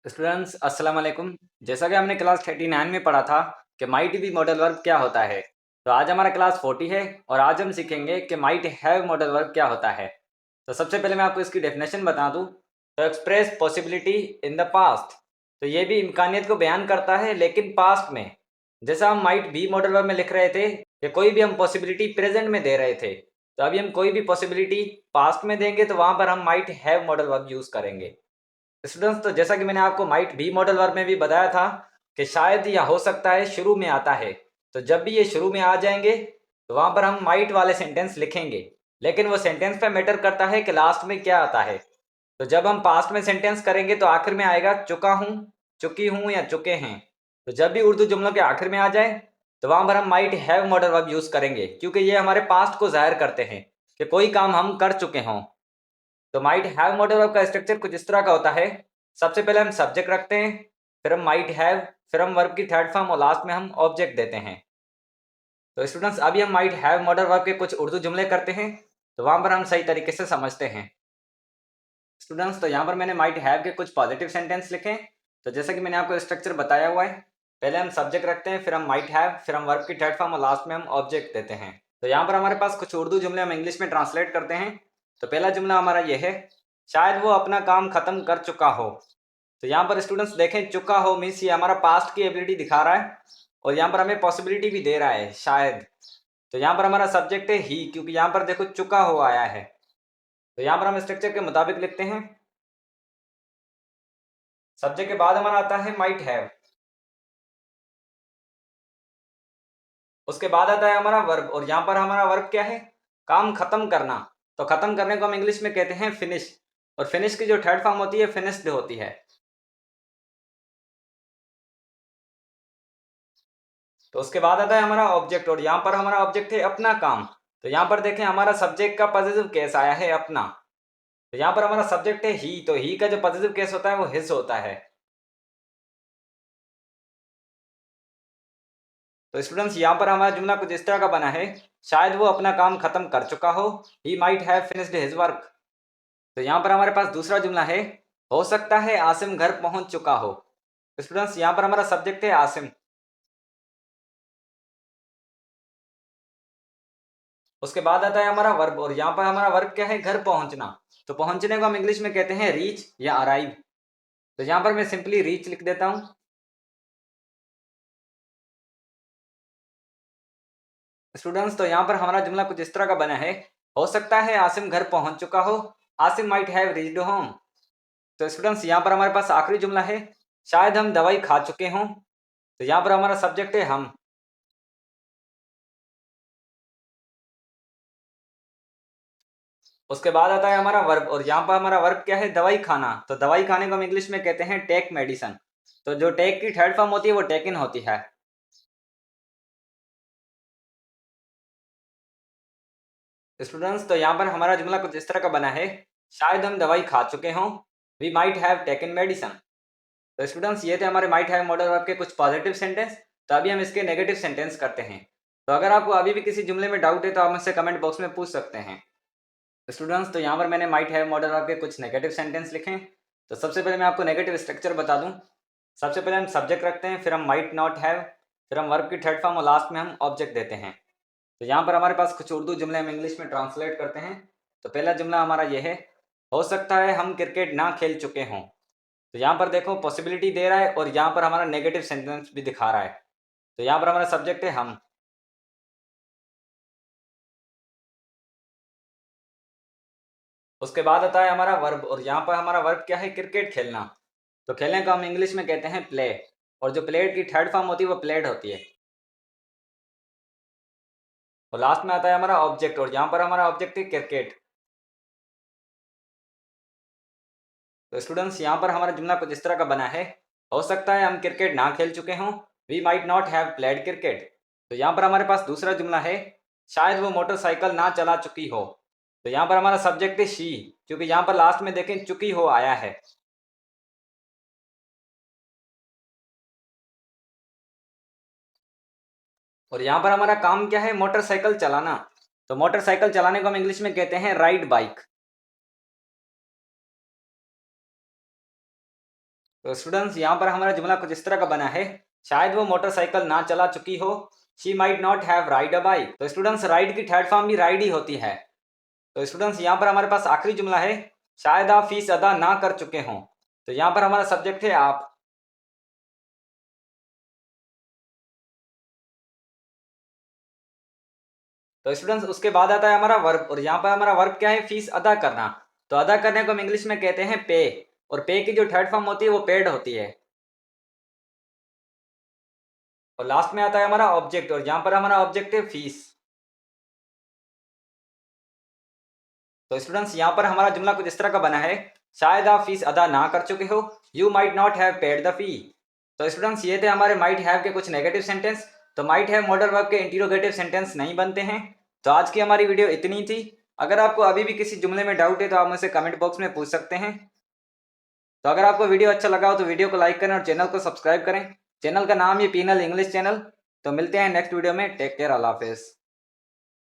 Students अस्सलाम वालेकुम। जैसा कि हमने क्लास 39 में पढ़ा था कि माइट बी मॉडल वर्ब क्या होता है, तो आज हमारा क्लास 40 है और आज हम सीखेंगे कि माइट हैव मॉडल वर्ब क्या होता है। तो सबसे पहले मैं आपको इसकी डेफिनेशन बता दूं। तो express possibility in the past, तो ये भी इम्कानियत को बयान करता है लेकिन पास्ट में। जैसा हम माइट बी मॉडल वर्ब में लिख रहे थे कि कोई भी हम पॉसिबिलिटी प्रेजेंट में दे रहे थे, तो अभी हम कोई भी पॉसिबिलिटी पास्ट में देंगे तो वहां पर हम might have modal verb use करेंगे। स्टूडेंट्स, तो जैसा कि मैंने आपको माइट बी मॉडल वर्ब में भी बताया था कि शायद या हो सकता है शुरू में आता है, तो जब भी ये शुरू में आ जाएंगे तो वहां पर हम माइट वाले सेंटेंस लिखेंगे, लेकिन वो सेंटेंस पे मैटर करता है कि लास्ट में क्या आता है। तो जब हम पास्ट में सेंटेंस करेंगे तो आखिर में आएगा चुका हूं, चुकी हूं या चुके हैं। तो जब भी उर्दू जुमलों के आखिर में आ जाए तो वहां पर हम might have modal verb use करेंगे, क्योंकि ये हमारे पास्ट को जाहिर करते हैं कि कोई काम हम कर चुके हों। तो माइट हैव मॉडल वर्ब का स्ट्रक्चर कुछ इस तरह का होता है। सबसे पहले हम सब्जेक्ट रखते हैं, फिर हम माइट हैव, फिर हम वर्ब की थर्ड फॉर्म और लास्ट में हम ऑब्जेक्ट देते हैं। तो स्टूडेंट्स, अभी हम माइट हैव मॉडल वर्ब के कुछ उर्दू जुमले करते हैं, तो वहां पर हम सही तरीके से समझते हैं। स्टूडेंट्स, तो यहाँ पर मैंने माइट हैव के कुछ पॉजिटिव सेंटेंस लिखे। तो जैसे कि मैंने आपको स्ट्रक्चर बताया हुआ है, पहले हम सब्जेक्ट रखते हैं, फिर हम माइट हैव, फिर हम वर्ब की थर्ड फॉर्म और लास्ट में हम ऑब्जेक्ट देते हैं। तो यहाँ पर हमारे पास कुछ उर्दू जुमले हम इंग्लिश में ट्रांसलेट करते हैं। तो पहला जुमला हमारा ये है, शायद वो अपना काम खत्म कर चुका हो। तो यहाँ पर स्टूडेंट्स देखें, चुका हो मीन्स ये हमारा पास्ट की एबिलिटी दिखा रहा है और यहाँ पर हमें पॉसिबिलिटी भी दे रहा है शायद। तो यहाँ पर हमारा सब्जेक्ट है ही, क्योंकि यहाँ पर देखो चुका हो आया है। तो यहाँ पर हम स्ट्रक्चर के मुताबिक लिखते हैं। सब्जेक्ट के बाद हमारा आता है माइट हैव, उसके बाद आता है हमारा वर्ब, और यहाँ पर हमारा वर्ब क्या है, काम खत्म करना। तो खत्म करने को हम इंग्लिश में कहते हैं फिनिश, और फिनिश की जो थर्ड फॉर्म होती है फिनिश्ड होती है। तो उसके बाद आता है हमारा ऑब्जेक्ट, और यहाँ पर हमारा ऑब्जेक्ट है अपना काम। तो यहाँ पर देखें हमारा सब्जेक्ट का पॉजिटिव केस आया है अपना। तो यहाँ पर हमारा सब्जेक्ट है ही, तो ही का जो पॉजिटिव केस होता है वो हिज होता है। तो स्टूडेंट्स, यहाँ पर हमारा जुमला कुछ इस तरह का बना है, शायद वो अपना काम खत्म कर चुका हो, he might have finished his work. तो यहाँ पर हमारे पास दूसरा जुमला है, हो सकता है आसिम घर पहुंच चुका हो। तो स्टूडेंट्स, यहाँ पर हमारा सब्जेक्ट है आसिम, उसके बाद आता है हमारा वर्ब, और यहाँ पर हमारा वर्ब क्या है, घर पहुंचना। तो पहुंचने को हम इंग्लिश में कहते हैं रीच या अराइव। तो यहाँ पर मैं सिंपली रीच लिख देता हूँ। स्टूडेंट्स, तो यहाँ पर हमारा जुमला कुछ इस तरह का बना है, हो सकता है आसिम घर पहुंच चुका हो, Asim might have reached home. तो स्टूडेंट्स, यहाँ पर हमारे पास आखिरी जुमला है, शायद हम दवाई खा चुके हों। तो यहाँ पर हमारा सब्जेक्ट है हम, उसके बाद आता है हमारा वर्ब, और यहाँ पर हमारा वर्ब क्या है, दवाई खाना। तो दवाई खाने को हम इंग्लिश में कहते हैं टेक मेडिसन। तो जो टेक की थर्ड फॉर्म होती है वो टेकन होती है। स्टूडेंट्स, तो यहाँ पर हमारा जुमला कुछ इस तरह का बना है, शायद हम दवाई खा चुके हों, we might have taken medicine. तो स्टूडेंट्स, ये थे हमारे माइट हैव मॉडल वर्ब के कुछ पॉजिटिव सेंटेंस। तो अभी हम इसके नेगेटिव सेंटेंस करते हैं। तो अगर आपको अभी भी किसी जुमले में डाउट है तो आप मुझसे कमेंट बॉक्स में पूछ सकते हैं। स्टूडेंट्स, तो यहाँ पर मैंने माइट हैव मॉडल वर्ब के कुछ नेगेटिव सेंटेंस लिखे हैं। तो सबसे पहले मैं आपको नेगेटिव स्ट्रक्चर बता दूं। सबसे पहले हम सब्जेक्ट रखते हैं, फिर हम माइट नॉट हैव, फिर हम वर्ब की थर्ड फॉर्म और लास्ट में हम ऑब्जेक्ट देते हैं। तो यहाँ पर हमारे पास कुछ उर्दू जुमले हम इंग्लिश में ट्रांसलेट करते हैं। तो पहला जुमला हमारा ये है, हो सकता है हम क्रिकेट ना खेल चुके हों। तो यहाँ पर देखो पॉसिबिलिटी दे रहा है और यहाँ पर हमारा नेगेटिव सेंटेंस भी दिखा रहा है। तो यहाँ पर हमारा सब्जेक्ट है हम, उसके बाद आता है हमारा वर्ब, और यहाँ पर हमारा वर्ब क्या है, क्रिकेट खेलना। तो खेलने को हम इंग्लिश में कहते हैं प्ले, और जो प्लेड की थर्ड फॉर्म होती है वो प्लेड होती है। और लास्ट में आता है हमारा ऑब्जेक्ट, और यहाँ पर हमारा ऑब्जेक्ट है क्रिकेट। तो स्टूडेंट्स, यहाँ पर हमारा जुमला कुछ इस तरह का बना है, हो सकता है हम क्रिकेट ना खेल चुके हों, we might not have played cricket. तो यहाँ पर हमारे पास दूसरा जुमला है, शायद वो मोटरसाइकिल ना चला चुकी हो। तो यहाँ पर हमारा सब्जेक्ट है शी, क्योंकि यहाँ पर लास्ट में देखें चुकी हो आया है। और यहाँ पर हमारा काम क्या है, मोटरसाइकिल चलाना। तो मोटरसाइकिल चलाने को हम इंग्लिश में कहते हैं राइड बाइक। तो स्टूडेंट्स यहाँ पर हमारा जुमला कुछ इस तरह का बना है, शायद वो मोटरसाइकिल ना चला चुकी हो। She might not have ride a bike. तो स्टूडेंट्स राइड की थर्ड फॉर्म भी राइड ही होती है। तो स्टूडेंट्स यहाँ पर हमारे पास आखिरी जुमला है, शायद आप फीस अदा ना कर चुके हों। तो यहाँ पर हमारा सब्जेक्ट है आप। तो स्टूडेंट्स उसके बाद आता है हमारा वर्ब, और यहाँ पर हमारा वर्ब क्या है, फीस अदा करना। तो अदा करने को हम इंग्लिश में कहते हैं पे, और पे की जो थर्ड फॉर्म होती है वो पेड होती है। और लास्ट में आता है हमारा ऑब्जेक्ट, और यहाँ पर हमारा ऑब्जेक्ट है फीस। तो स्टूडेंट्स यहाँ पर हमारा जुमला कुछ इस तरह का बना है, शायद आप फीस अदा ना कर चुके हो। You might not have paid the fee. तो स्टूडेंट्स ये थे हमारे माइट हैव के कुछ नेगेटिव सेंटेंस। तो माइट हैव मॉडल वर्ब के इंटीरोगेटिव सेंटेंस नहीं बनते हैं। तो आज की हमारी वीडियो इतनी थी। अगर आपको अभी भी किसी जुमले में डाउट है तो आप मुझसे कमेंट बॉक्स में पूछ सकते हैं। तो अगर आपको वीडियो अच्छा लगा हो तो वीडियो को लाइक करें और चैनल को सब्सक्राइब करें। चैनल का नाम है पीनल इंग्लिश चैनल। तो मिलते हैं नेक्स्ट वीडियो में। टेक केयर, अल्लाह हाफिज़।